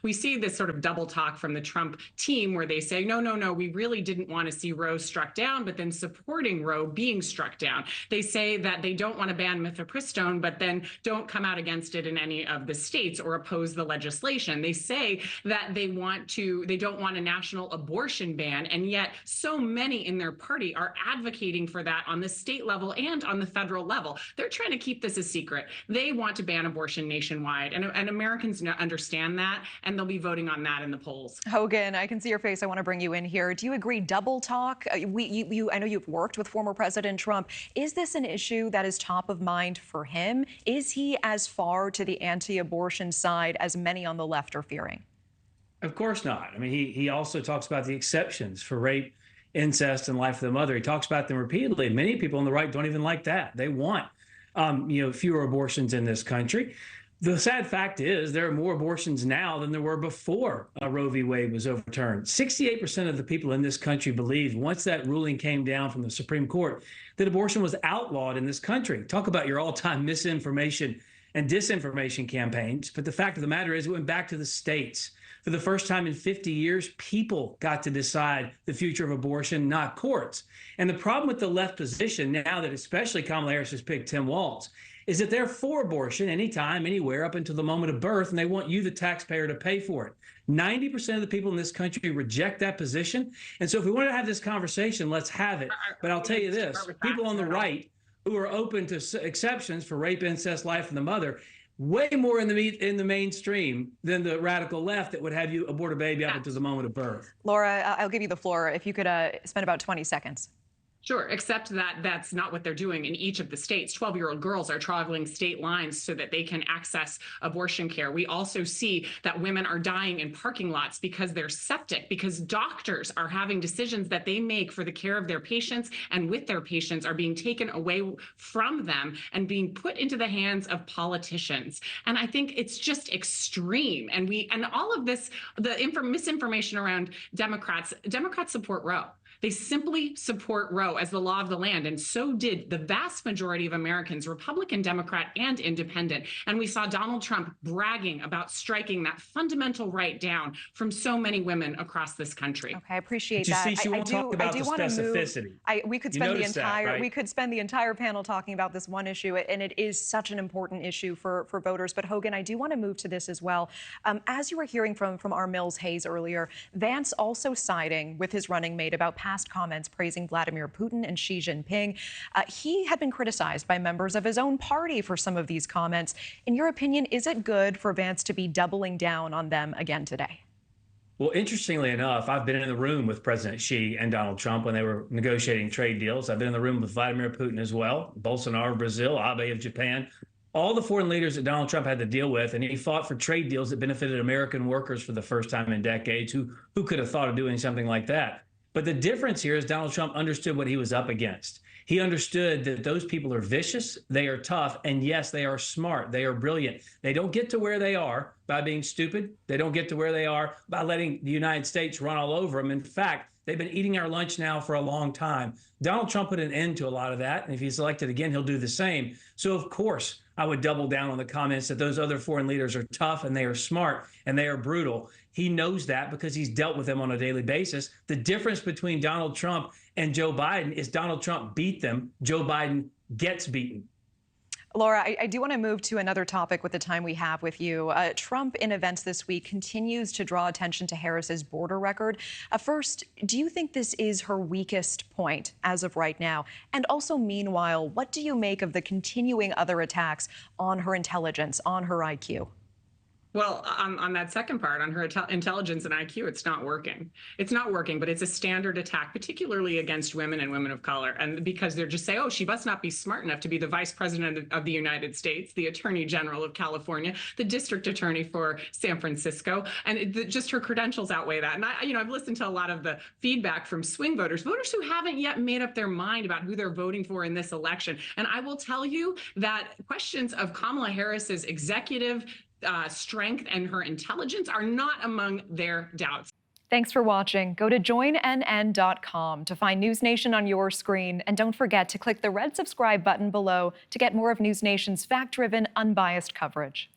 we see this sort of double talk from the Trump team where they say, no, no, no, we really didn't want to see Roe struck down, but then supporting Roe being struck down. They say that they don't want to ban mifepristone, but then don't come out against it in any of the states or oppose the legislation. They say that they don't want a national abortion ban, and yet so many in their party are advocating for that on the state level and on the federal level. They're trying to keep this a secret. They want to ban abortion nationwide, and Americans understand that, and they'll be voting on that in the polls. Hogan, I can see your face. I want to bring you in here. Do you agree double talk? I know you've worked with former President Trump. Is this an issue that is top of mind for him? Is he as far to the anti-abortion side as many on the left are fearing? Of course not. I mean, he also talks about the exceptions for rape, incest, and life of the mother. He talks about them repeatedly. Many people on the right don't even like that. They want, fewer abortions in this country. The sad fact is there are more abortions now than there were before Roe v. Wade was overturned. 68% of the people in this country believe once that ruling came down from the Supreme Court that abortion was outlawed in this country. Talk about your all-time misinformation and disinformation campaigns. But the fact of the matter is it went back to the states. For the first time in 50 years, people got to decide the future of abortion, not courts. And the problem with the left position now that especially Kamala Harris has picked Tim Walz is that they're for abortion anytime, anywhere, up until the moment of birth, and they want you, the taxpayer, to pay for it. 90% of the people in this country reject that position. And so if we want to have this conversation, let's have it. But I'll tell you this, people on the right who are open to exceptions for rape, incest, life of the mother, way more in the mainstream than the radical left that would have you abort a baby up until the moment of birth. Laura, I'll give you the floor if you could spend about 20 seconds. Sure, except that that's not what they're doing in each of the states. 12-year-old girls are traveling state lines so that they can access abortion care. We also see that women are dying in parking lots because they're septic, because doctors are having decisions that they make for the care of their patients and with their patients are being taken away from them and being put into the hands of politicians. And I think it's just extreme. And all of this, the misinformation around Democrats support Roe. They simply support Roe as the law of the land, and so did the vast majority of Americans, Republican, Democrat, and independent. And we saw Donald Trump bragging about striking that fundamental right down from so many women across this country. Okay, I appreciate that. You see, she won't talk about the specificity. We could spend the entire panel talking about this one issue, and it is such an important issue for voters. But Hogan, I do want to move to this as well. As you were hearing from our Mills Hayes earlier, Vance also siding with his running mate about past comments praising Vladimir Putin and Xi Jinping. He had been criticized by members of his own party for some of these comments. In your opinion, is it good for Vance to be doubling down on them again today? Well, interestingly enough, I've been in the room with President Xi and Donald Trump when they were negotiating trade deals. I've been in the room with Vladimir Putin as well, Bolsonaro of Brazil, Abe of Japan, all the foreign leaders that Donald Trump had to deal with, and he fought for trade deals that benefited American workers for the first time in decades. Who could have thought of doing something like that? But the difference here is Donald Trump understood what he was up against. He understood that those people are vicious, they are tough, and yes, they are smart, they are brilliant. They don't get to where they are by being stupid. They don't get to where they are by letting the United States run all over them. In fact, they've been eating our lunch now for a long time. Donald Trump put an end to a lot of that, and if he's elected again, he'll do the same. So, of course, I would double down on the comments that those other foreign leaders are tough and they are smart and they are brutal. He knows that because he's dealt with them on a daily basis. The difference between Donald Trump and Joe Biden is Donald Trump beat them. Joe Biden gets beaten. Laura, I do want to move to another topic with the time we have with you. Trump, in events this week, continues to draw attention to Harris's border record. First, do you think this is her weakest point as of right now? And also, meanwhile, what do you make of the continuing other attacks on her intelligence, on her IQ? Well, on that second part, on her intelligence and IQ, it's not working. It's not working, but it's a standard attack, particularly against women and women of color. And because they're just say, oh, she must not be smart enough to be the vice president of the United States, the attorney general of California, the district attorney for San Francisco. And just her credentials outweigh that. And I've listened to a lot of the feedback from swing voters who haven't yet made up their mind about who they're voting for in this election. And I will tell you that questions of Kamala Harris's executive strength and her intelligence are not among their doubts. Thanks for watching. Go to joinnn.com to find News Nation on your screen. And don't forget to click the red subscribe button below to get more of News Nation's fact-driven, unbiased coverage.